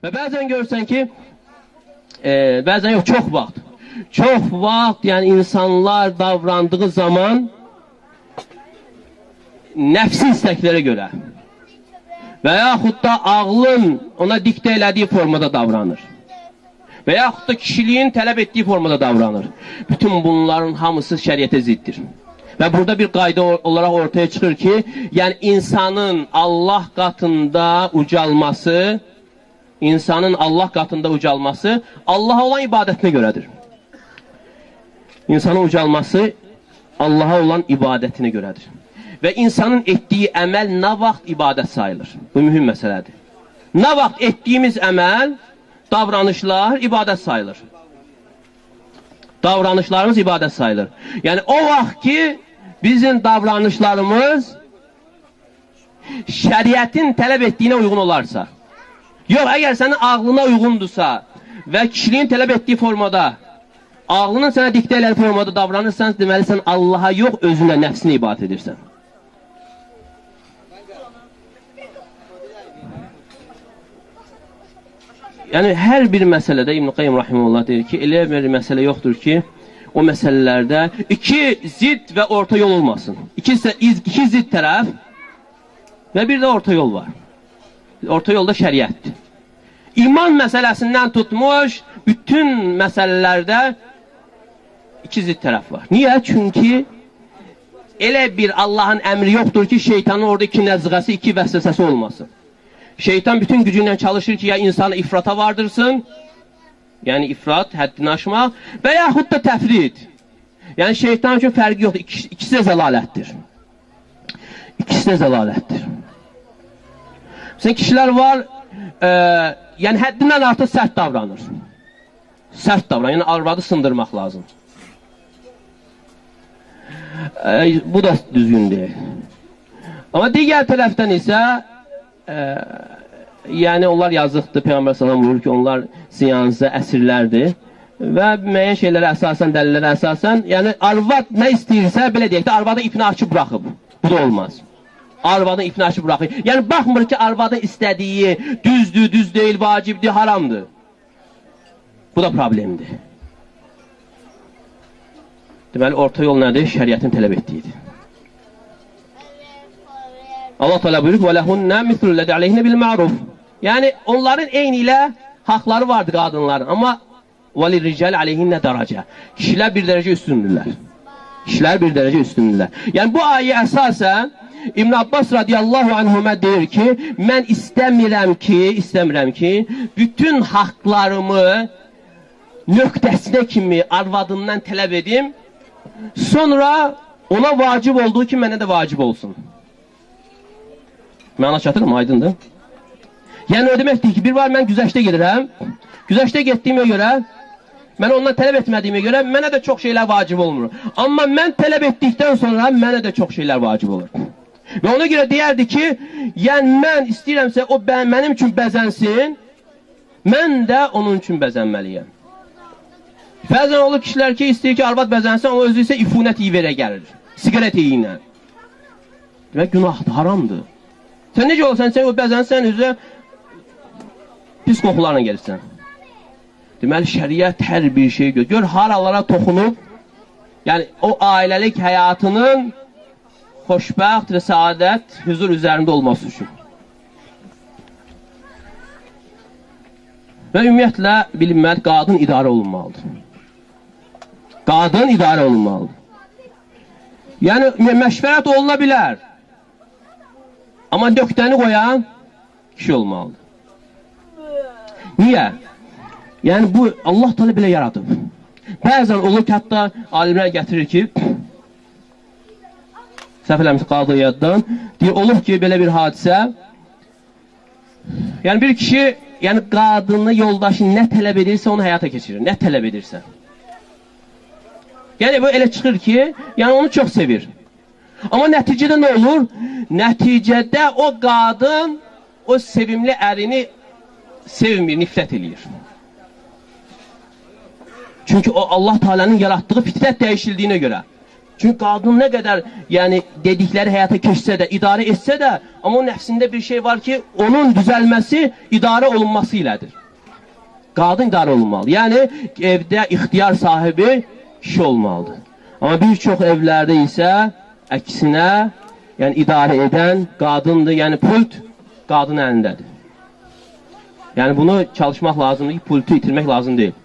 Və bəzən görürsən ki, bəzən yox, çox vaxt, yəni insanlar davrandığı zaman nəfsi istəklərə görə və yaxud da ağlın ona diktə elədiyi formada davranır və yaxud da kişiliyin tələb etdiyi formada davranır. Bütün bunların hamısı şəriətə ziddir. Və burada bir qayda olaraq ortaya çıxır ki, yəni insanın Allah qatında ucalması, Allaha olan ibadətinə görədir. İnsanın ucalması Allaha olan ibadətinə görədir. Və insanın etdiyi əməl nə vaxt ibadət sayılır? Bu mühüm məsələdir. Nə vaxt etdiyimiz əməl, davranışlar ibadət sayılır. Davranışlarımız ibadət sayılır. Yəni o vaxt ki, bizim davranışlarımız şəriətin tələb etdiyinə uyğun olarsa, yox, əgər sənin ağlına uyğundursa və kişiliyin tələb etdiyi formada, ağlının sənə diktə elədiyi formada davranırsan, deməli sən Allaha yox, özünə, nəfsinə ibadət edirsən. Yəni, hər bir məsələdə İbn-i Qayyim Rahimullah deyir ki, elə bir məsələ yoxdur ki, o məsələlərdə iki zidd və orta yol olmasın. İki zidd tərəf və bir də orta yol var. Orta yolda şəriətdir. İman məsələsindən tutmuş, bütün məsələlərdə iki zidd tərəf var. Niyə? Çünki elə bir Allahın əmri yoxdur ki, şeytanın orada iki nəzğəsi, iki vəsvəsəsi olmasın. Şeytan bütün gücü ilə çalışır ki, ya insanı ifrata vardırsın, yəni ifrat, həddini aşmaq və yaxud da təfrid. Yəni şeytan üçün fərqi yoxdur, ikisi də zəlalətdir. İkisi də zəlalətdir. Məsələn, kişilər var, yəni həddindən artıq sərt davranır. Sərt davranır, yəni arvadı sındırmaq lazım. Bu da düzgün deyil. Amma digər tərəfdən isə yəni onlar yazıqdır, Peyğəmbər sallallahu vurur ki, onlar ziyanınızda əsirlərdir və müəyyən şeylərə əsasən, dəlillərə əsasən, yəni arvad nə istəyirsə, belə deyək də, arvadın ipini açıb buraxıb. Bu da olmaz. Arvadın ipini açıb buraxıb. Yəni baxmır ki, arvadın istədiyi düzdür, düz deyil, vacibdir, haramdır. Bu da problemdir. Deməli, orta yol nədir? Şəriətin tələb etdiyidir. Allah Teala buyurur ki: "Velehunne mislulləzi aleyhinne bil ma'ruf." Yəni onların eyni ilə haqları vardır qadınların, amma velirrical aleyhinne dərəcə. Kişilər bir dərəcə üstündürlər. Kişilər bir dərəcə üstündürlər. Yəni bu ayə əsasən İbn Abbas radiyallahu anhuma deyir ki, mən istəmirəm ki, bütün haqlarımı nöqtəsinə kimi arvadımdan tələb edim, sonra ona vacib olduğu ki, mənə də vacib olsun. Məna çatır mı? Aydındır. Yəni o deməkdir ki, bir var mən güzəştə gedirəm. Güzəştə getdiyimə görə, mən ondan tələb etmədiyimə görə mənə də çox şeylər vacib olmur. Amma mən tələb etdikdən sonra mənə də çox şeylər vacib olur. Və ona görə deyərdi ki, yəni mən istəyirəmsə o mənim üçün bəzənsin, mən də onun üçün bəzənməliyəm. Bəzən olur kişilər ki, istəyir ki, arvad bəzənsin, o özü isə ifunət iyi verə gəlir. Siqaret iyinə. Və günahdır, haramdır. Sən necə olsan, sən o bəzənsən, özü pis qoxularla gəlirsən. Deməli, şəriət hər bir şey gör. Gör, haralara toxunub, yəni o ailəlik həyatının xoşbəxt və səadət, huzur üzərində olması üçün. Və ümumiyyətlə, bilinməli, qadın idarə olunmalıdır. Qadın idarə olunmalıdır. Yəni, məşvərət oluna bilər. Amma nöqtəni qoyan kişi olmalıdır. Niyə? Yəni, bu, Allah Teala belə yaradıb. Bəzən olur ki, hətta alimlər gətirir ki, səhv eləmiş qaldığı yaddan, deyir, olur ki, belə bir hadisə, yəni bir kişi, yəni qadını, yoldaşı nə tələb edirsə, onu həyata keçirir, nə tələb edirsə. Yəni, bu elə çıxır ki, yəni onu çox sevir. Amma nəticədə nə olur? Nəticədə o qadın o sevimli ərini sevmir, nifrət eləyir. Çünki o Allah Teala'nın yaratdığı fitrət dəyişildiyinə görə. Çünki qadın nə qədər yəni dedikləri həyata keçsə də, idarə etsə də, amma onun nəfsində bir şey var ki, onun düzəlməsi idarə olunması ilədir. Qadın idarə olunmalı. Yəni evdə ixtiyar sahibi kişi olmalıdır. Amma bir çox evlərdə isə əksinə, yəni idarə edən qadındır, yəni pult qadın əlindədir. Yəni bunu çalışmaq lazımdır ki, pultu itirmək lazım deyil.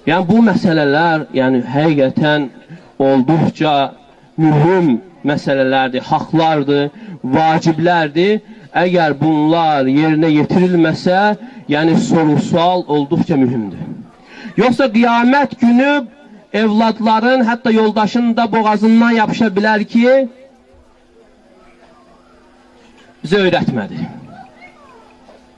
Yəni bu məsələlər, yəni həqiqətən olduqca mühüm məsələlərdir, haqlardır, vaciblərdir. Əgər bunlar yerinə yetirilməsə, yəni soru-sual olduqca mühümdür. Yoxsa qiyamət günü evladların, hətta yoldaşının da boğazından yapışa bilər ki, bizə öyrətmədi.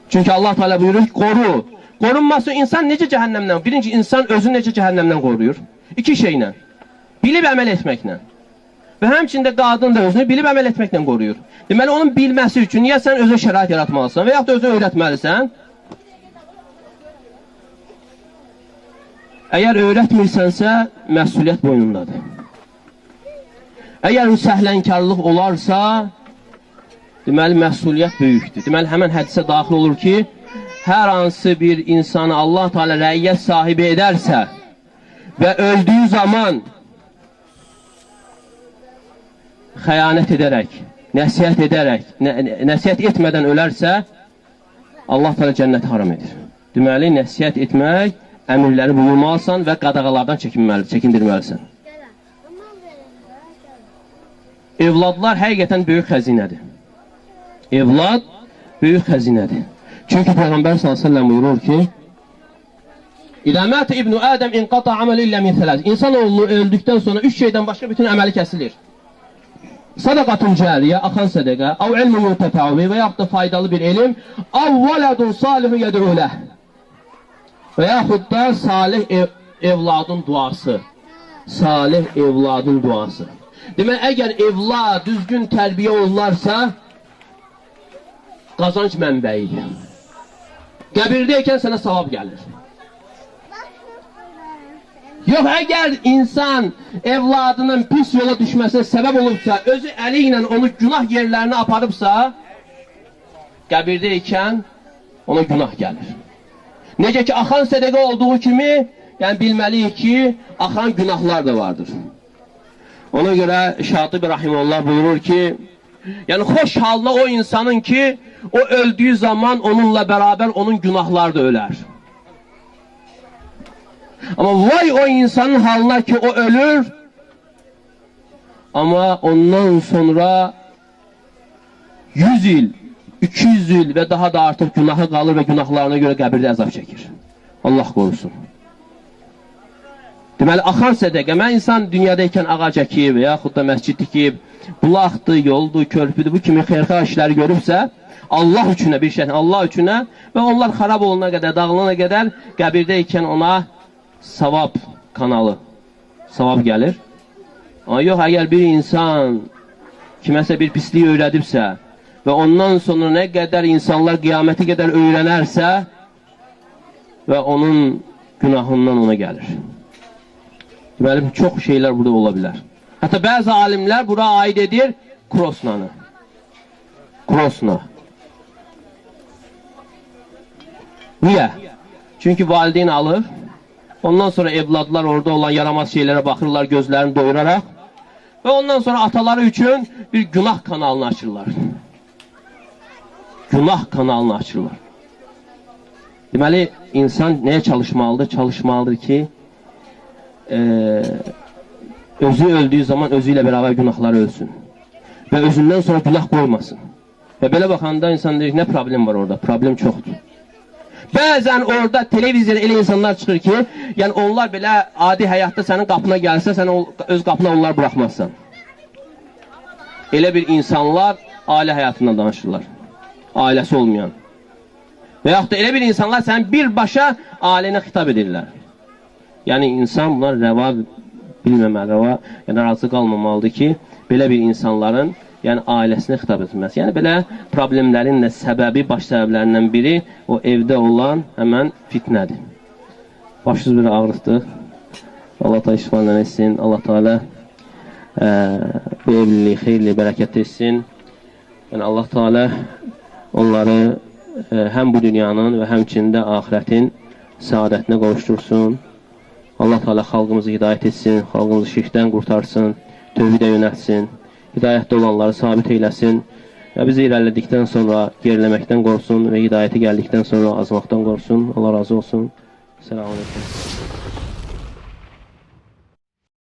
Çünki Allah Teala buyurur ki, qoru. Qorunması insan necə cəhənnəmdən? Birinci, insan özünü necə cəhənnəmdən qoruyur? İki şeylə. Bilib əməl etməklə. Və həmçində qadın da özünü bilib əməl etməklə qoruyur. Deməli, onun bilməsi üçün ya sən özə şərait yaratmalısan və yaxud da özünü öyrətməlisən. Əgər öyrətmirsənsə, məsuliyyət boynundadır. Əgər səhlənkarlıq olarsa, deməli, məsuliyyət böyükdür. Deməli, həmən hədisə daxil olur ki, hər hansı bir insanı Allah Teala rəiyyət sahibi edərsə və öldüyü zaman xəyanət edərək, nəsihət etmədən ölərsə, Allah Teala cənnəti haram edir. Deməli, nəsihət etmək, əmirləri buyurmalısan və qadağalardan çəkindirməlisən. Evladlar həqiqətən böyük xəzinədir. Evlad böyük xəzinədir. Çünki Peyğəmbər s.ə.v buyurur ki, İdə mətə İbn-i Ədəm inqata əməli illə min thələz. İnsanoğlu öldükdən sonra 3 şeydən başqa bütün əməli kəsilir. Sadaqatun cəriyə, axan sədəqə, av ilmin müntəfəvi və yaxud da faydalı bir elm, av vələdun salihu yədruləh. Və yaxud da salih evladın duası. Salih evladın duası. Demək, əgər evlad düzgün tərbiyə olunarsa, qazanc mənbəyidir. Qəbirdəykən sənə savab gəlir. Yox, əgər insan evladının pis yola düşməsinə səbəb olubsa, özü əli ilə onu günah yerlərinə aparıbsa, qəbirdəykən ona günah gəlir. Necə ki, axan sədəqə olduğu kimi, yəni bilməliyik ki, axan günahlar da vardır. Ona görə Şatibi Rahimullah buyurur ki, yəni xoş halına o insanın ki, o öldüyü zaman onunla bərabər onun günahları da ölər. Amma vay o insanın halına ki, o ölür, amma ondan sonra 100 il, 200 il və daha da artıq günahı qalır və günahlarına görə qəbirdə əzab çəkir. Allah qorusun. Deməli, axan sədəqə, mən insan dünyadaykən ağac əkib, yaxud da məscid tikib, bulaqdır, yoldur, körpüdür, bu kimi xeyirxah işləri görübsə, Allah üçünə bir şey, Allah üçünə və onlar xarab oluna qədər, dağılana qədər qəbirdeykən ona savab kanalı, savab gəlir. Amma yox, əgər bir insan kiməsə bir pisliyi öyrədibsə və ondan sonra nə qədər insanlar qiyaməti qədər öyrənərsə və onun günahından ona gəlir. Deməli, çox şeylər burada ola bilər. Hətta bəzi alimlər bura aid edir krosnanı. Krosna. Niyə? Çünki valideyn alır, ondan sonra evladlar orada olan yaramaz şeylərə baxırlar gözlərini doyuraraq və ondan sonra ataları üçün bir günah kanalını açırlar. Günah kanalını açırlar. Deməli, insan nəyə çalışmalıdır? Çalışmalıdır ki, özü öldüyü zaman özü ilə bərabər günahları ölsün və özündən sonra günah qoymasın. Və belə baxanda insan deyir, nə problem var orada? Problem çoxdur. Bəzən orada televiziyada elə insanlar çıxır ki, yəni onlar belə adi həyatda sənin qapına gəlsə, sən öz qapına onları buraxmazsan. Elə bir insanlar ailə həyatından danışırlar. Ailəsi olmayan. Və yaxud da elə bir insanlar sən birbaşa ailənə xitab edirlər. Yəni insan bunlar rəva bilməməli, rəva, yəni razı qalmamalıdır ki, belə bir insanların yəni ailəsinə xitab etməsi. Yəni belə problemlərin də səbəbi, baş səbəblərindən biri o evdə olan həmən fitnədir. Başınız bir ağrıqdır. Allah Teala şifalar etsin. Allah Teala bu evliliyi xeyirli, bərəkətli etsin. Yəni Allah Teala onları həm bu dünyanın və həmçində axirətin saadətinə qovuştursun. Allah Teala xalqımızı hidayət etsin, xalqımızı şirkdən qurtarsın, tövhidə yönətsin, hidayətdə olanları sabit eyləsin və bizi irəlilədikdən sonra geriləməkdən qorusun və hidayəti gəldikdən sonra azmaqdan qorusun. Allah razı olsun. Selamun Aleyküm.